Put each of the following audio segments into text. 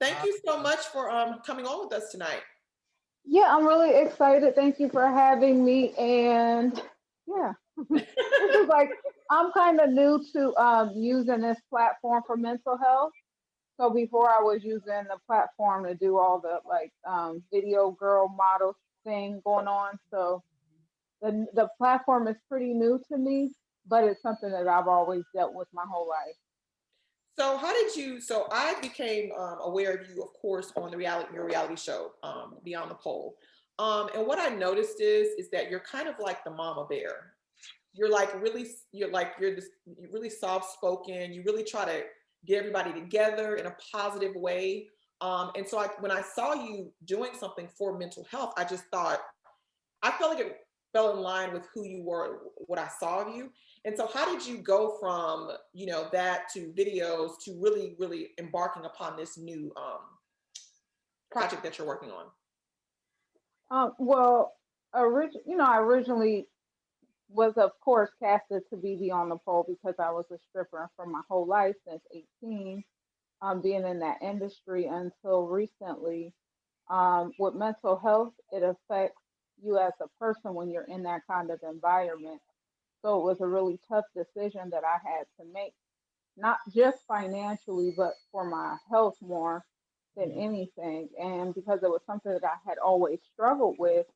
thank you so much for coming on with us tonight. Yeah, I'm really excited. Thank you for having me. And yeah, this is like, I'm kind of new to using this platform for mental health. So before I was using the platform to do all the like video girl model thing going on. So the platform is pretty new to me, but it's something that I've always dealt with my whole life. So how did you? So I became aware of you, of course, on your reality show, Beyond the Pole. And what I noticed is that you're kind of like the mama bear. You're like really, you're really soft spoken. You really try to get everybody together in a positive way. And so when I saw you doing something for mental health, I just thought I felt like it fell in line with who you were, what I saw of you. And so, how did you go from that to videos to really, really embarking upon this new project that you're working on? Well, I originally was of course casted to be on the pole because I was a stripper for my whole life since 18, being in that industry until recently. With mental health, it affects you as a person when you're in that kind of environment. So it was a really tough decision that I had to make, not just financially, but for my health more than Mhm. anything. And because it was something that I had always struggled with,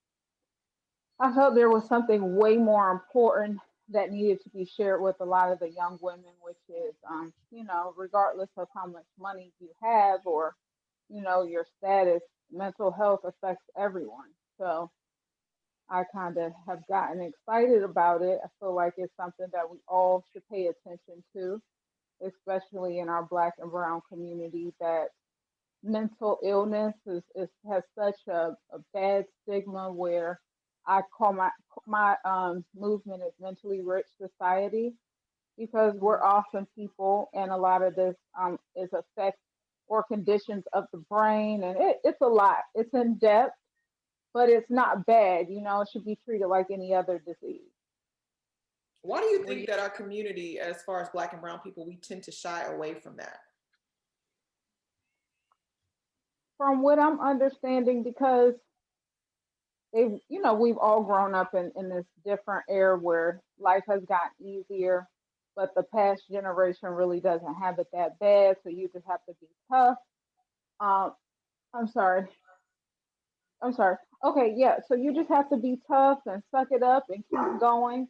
I felt there was something way more important that needed to be shared with a lot of the young women, which is, regardless of how much money you have or, your status, mental health affects everyone. So I kind of have gotten excited about it. I feel like it's something that we all should pay attention to, especially in our Black and Brown community, that mental illness has such a bad stigma where I call my movement is mentally rich society because we're often people and a lot of this is effects or conditions of the brain and it's a lot. It's in depth, but it's not bad. It should be treated like any other disease. Why do you Well, think that our community, as far as Black and Brown people, we tend to shy away from that? From what I'm understanding, because we've all grown up in this different era where life has gotten easier, but the past generation really doesn't have it that bad. So you just have to be tough. Um, I'm sorry. I'm sorry. Okay, yeah. So you just have to be tough and suck it up and keep going.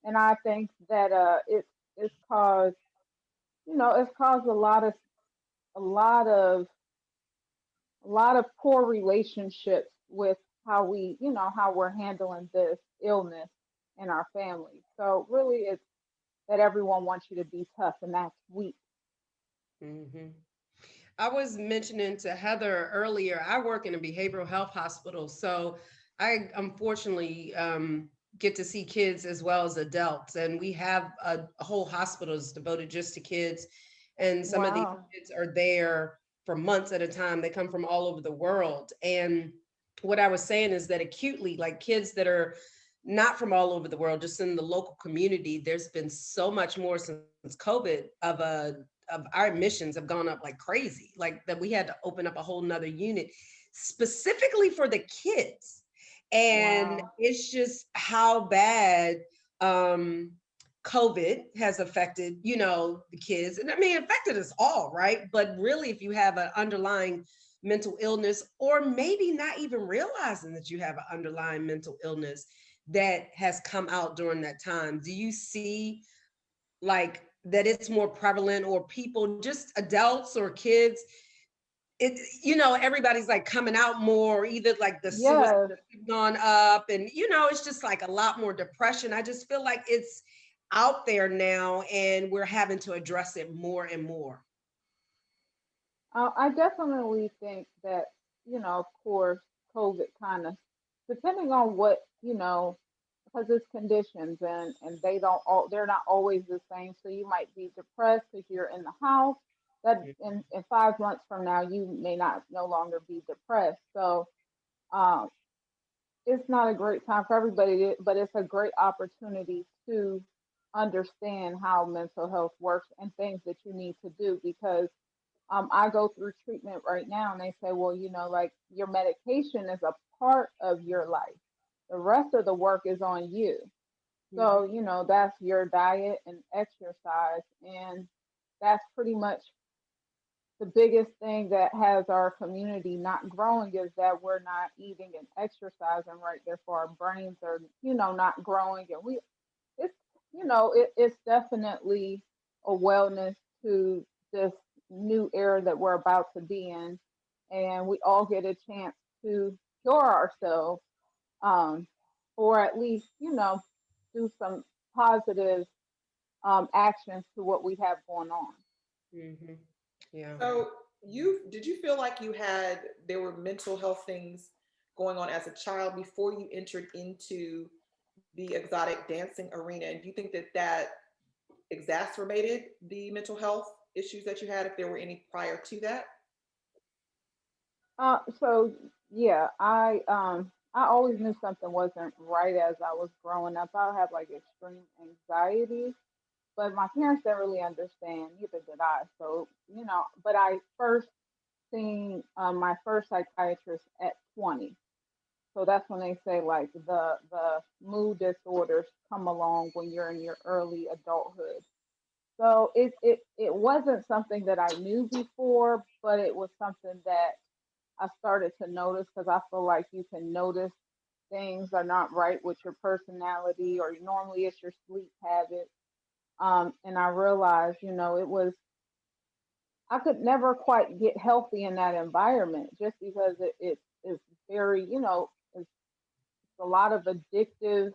And I think that it's caused it's caused a lot of a lot of poor relationships with how we're handling this illness in our family. So really, it's that everyone wants you to be tough, and that's weak. hmm I was mentioning to Heather earlier, I work in a behavioral health hospital. So I unfortunately get to see kids as well as adults. And we have a whole hospital that's devoted just to kids. And some of these Wow. kids are there for months at a time. They come from all over the world. And what I was saying is that acutely, like kids that are not from all over the world, just in the local community, there's been so much more since COVID of our admissions have gone up like crazy. Like that we had to open up a whole nother unit specifically for the kids. And Wow. it's just how bad um COVID has affected, the kids. And I mean, it affected us all, right? But really, if you have an underlying mental illness, or maybe not even realizing that you have an underlying mental illness that has come out during that time, do you see like that it's more prevalent, or people, just adults or kids, everybody's like coming out more, either like the suicide Yes. have gone up, and it's just like a lot more depression. I just feel like it's out there now and we're having to address it more and more. I definitely think that, of course, COVID kind of, depending on what, because it's conditions and they're not always the same. So you might be depressed if you're in the house. That in 5 months from now, you may not no longer be depressed. So um, it's not a great time for everybody, but it's a great opportunity to understand how mental health works and things that you need to do because I go through treatment right now, and they say, well, like your medication is a part of your life. The rest of the work is on you. So, Mhm. that's your diet and exercise. And that's pretty much the biggest thing that has our community not growing is that we're not eating and exercising right. Therefore, our brains are, not growing. And it's, it's definitely a wellness to this new era that we're about to be in. And we all get a chance to cure ourselves, um, or at least, do some positive actions to what we have going on. Mhm. Yeah. So you did you feel like you had there were mental health things going on as a child before you entered into the exotic dancing arena? And do you think that that exacerbated the mental health issues that you had, if there were any prior to that? So yeah, I always knew something wasn't right as I was growing up. I had like extreme anxiety, but my parents didn't really understand. Neither did I. So but I first seen my first psychiatrist at 20. So that's when they say like the mood disorders come along when you're in your early adulthood. So it wasn't something that I knew before, but it was something that I started to notice because I feel like you can notice things are not right with your personality, or normally it's your sleep habits. And I realized, it was, I could never quite get healthy in that environment just because it is very, it's a lot of addictive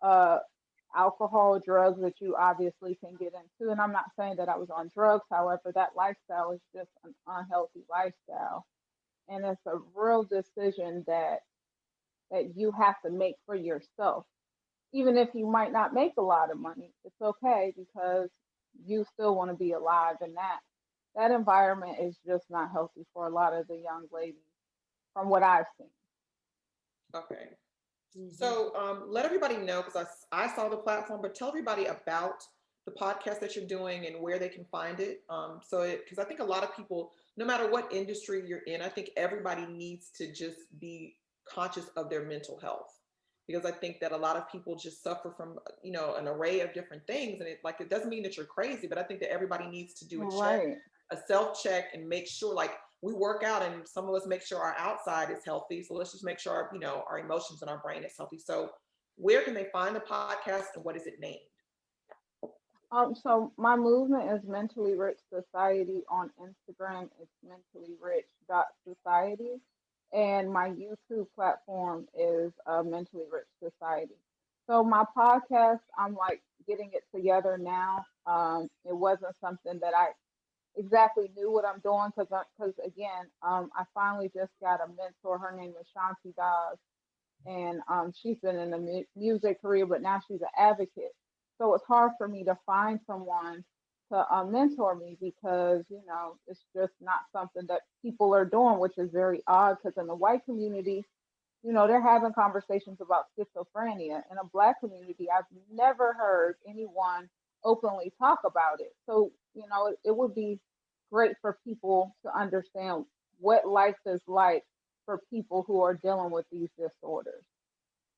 uh, alcohol, drugs that you obviously can get into. And I'm not saying that I was on drugs, however, that lifestyle is just an unhealthy lifestyle. And it's a real decision that you have to make for yourself. Even if you might not make a lot of money, it's okay because you still want to be alive, and that environment is just not healthy for a lot of the young ladies from what I've seen. Okay. Mhm. So let everybody know, because I saw the platform, but tell everybody about the podcast that you're doing and where they can find it. Because I think a lot of people, no matter what industry you're in, I think everybody needs to just be conscious of their mental health. Because I think that a lot of people just suffer from, an array of different things. And it doesn't mean that you're crazy, but I think that everybody needs to do Right. a self check and make sure, like, we work out and some of us make sure our outside is healthy. So let's just make sure our emotions and our brain is healthy. So where can they find the podcast and what is it named? So my movement is Mentally Rich Society on Instagram. It's mentallyrich.society. And my YouTube platform is Mentally Rich Society. So my podcast, I'm like getting it together now. It wasn't something that I exactly knew what I'm doing because again, I finally just got a mentor. Her name is Shanti Das, and she's been in the music career, but now she's an advocate. So it's hard for me to find someone to mentor me because it's just not something that people are doing, which is very odd. Because in the white community, they're having conversations about schizophrenia. In a black community, I've never heard anyone openly talk about it. So, it would be great for people to understand what life is like for people who are dealing with these disorders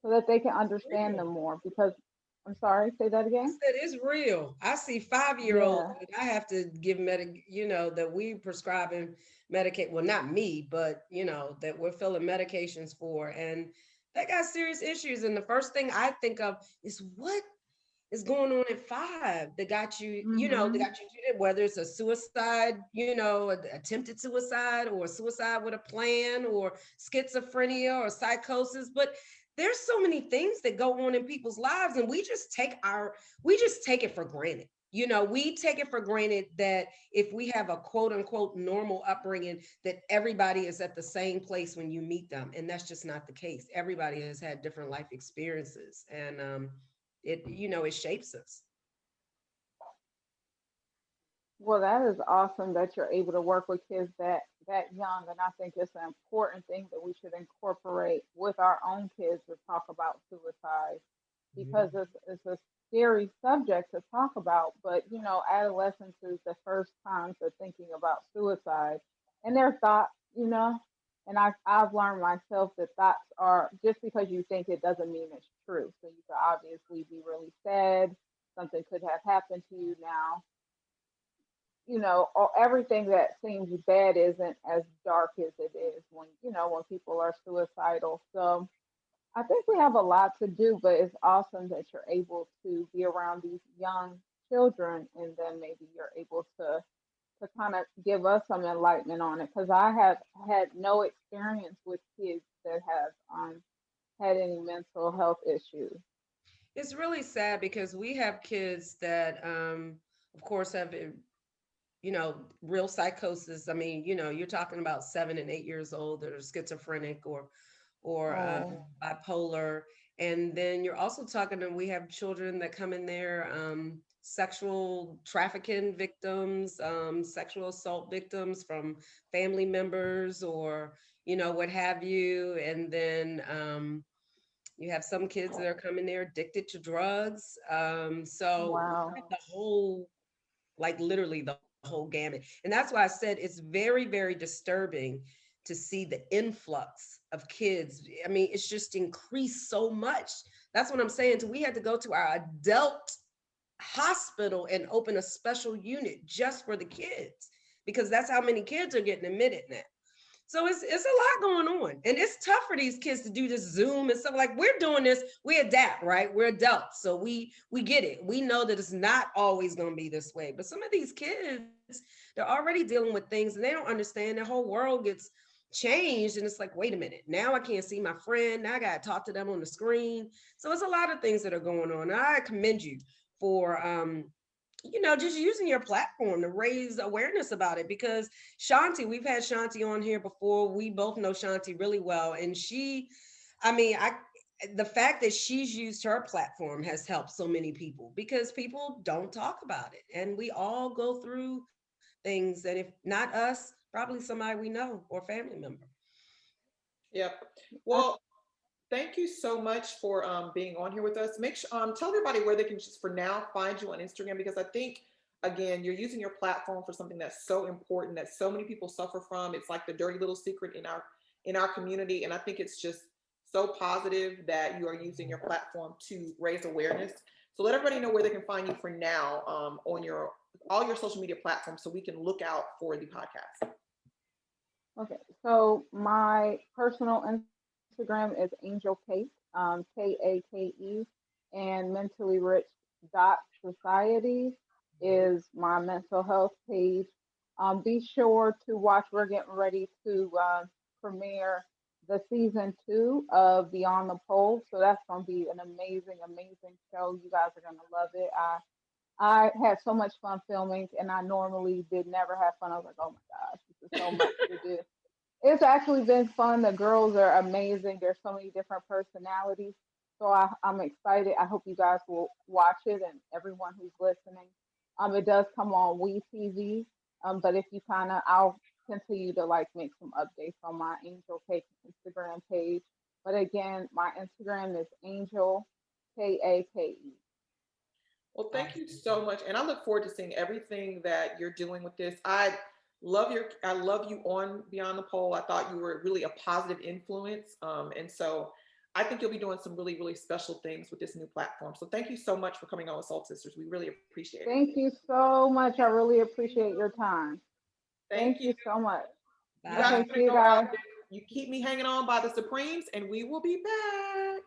so that they can understand them Real. more. Because, I'm sorry, say that I again? said it's real. I see 5-year olds Yeah. that I have to give that we prescribing medicate. Well, not me, but that we're filling medications for, and they got serious issues. And the first thing I think of is what is going on at 5 that got you, that Hmm. got you treated, whether it's a suicide, attempted suicide, or suicide with a plan, or schizophrenia or psychosis. But there's so many things that go on in people's lives, and we just take it for granted. We take it for granted that if we have a quote unquote normal upbringing, that everybody is at the same place when you meet them. And that's just not the case. Everybody has had different life experiences. And it shapes us. Well, that is awesome that you're able to work with kids that young, and I think it's an important thing that we should incorporate with our own kids to talk about suicide because Mhm. it's a scary subject to talk about, but adolescence is the first time for thinking about suicide and their thoughts, and I've learned myself that thoughts are just because you think it doesn't mean it's true. So you could obviously be really sad, something could have happened to you now. Everything that seems bad isn't as dark as it is when people are suicidal. So I think we have a lot to do, but it's awesome that you're able to be around these young children, and then maybe you're able to kind of give us some enlightenment on it. Because I have had no experience with kids that have had any mental health issues. It's really sad because we have kids that, of course, have real psychosis. I mean, you're talking about 7 and 8 years old that are schizophrenic or Oh, bipolar, and then you're also talking, and we have children that come in there, sexual trafficking victims, sexual assault victims from family members, or what have you, and then you have some kids that are coming there addicted to drugs. So we wow. have the whole, like literally the whole gamut. And that's why I said it's very, very disturbing to see the influx of kids. I mean, it's just increased so much. That's what I'm saying. So we had to go to our adult hospital and open a special unit just for the kids because that's how many kids are getting admitted now. So it's a lot going on. And it's tough for these kids to do this Zoom and stuff. Like we're doing this, we adapt, right? We're adults. So we get it. We know that it's not always gonna be this way. But some of these kids, they're already dealing with things and they don't understand. Their whole world gets changed. And it's like, wait a minute, now I can't see my friend. Now I gotta talk to them on the screen. So it's a lot of things that are going on. And I commend you for just using your platform to raise awareness about it because Shanti, we've had Shanti on here before. We both know Shanti really well. And I mean, the fact that she's used her platform has helped so many people because people don't talk about it. And we all go through things that if not us, probably somebody we know or family member. Yep. I, Well, thank you so much for being on here with us. Make sure tell everybody where they can just for now find you on Instagram because I think again you're using your platform for something that's so important that so many people suffer from. It's like the dirty little secret in our community, and I think it's just so positive that you are using your platform to raise awareness. So let everybody know where they can find you for now on your all your social media platforms, so we can look out for the podcast. okay, so my personal Instagram is Angel Cake, Kake, and Mentally Rich dot Society is my mental health page. Be sure to watch. We're getting ready to premiere the season 2 of Beyond the Pole, so that's going to be an amazing, amazing show. You guys are going to love it. I had so much fun filming, and I normally did never have fun. I was like, oh my gosh, this is so much to do. It's actually been fun. The girls are amazing. There's so many different personalities. So I'm excited. I hope you guys will watch it and everyone who's listening. It does come on WeTV. But if you I'll continue to like make some updates on my Angel Cake Instagram page. But again, my Instagram is Angel Kake. Well, thank you so much, and I look forward to seeing everything that you're doing with this. I love you on Beyond the Pole. I thought you were really a positive influence, and so I think you'll be doing some really really special things with this new platform. So thank you so much for coming on with Soul Sisters. We really appreciate it. Thank you so much. I really appreciate your time. Thank Thank you. you so much. You guys Bye. Okay, are see gonna you go out guys. there. You keep me hanging on by the Supremes, and we will be back.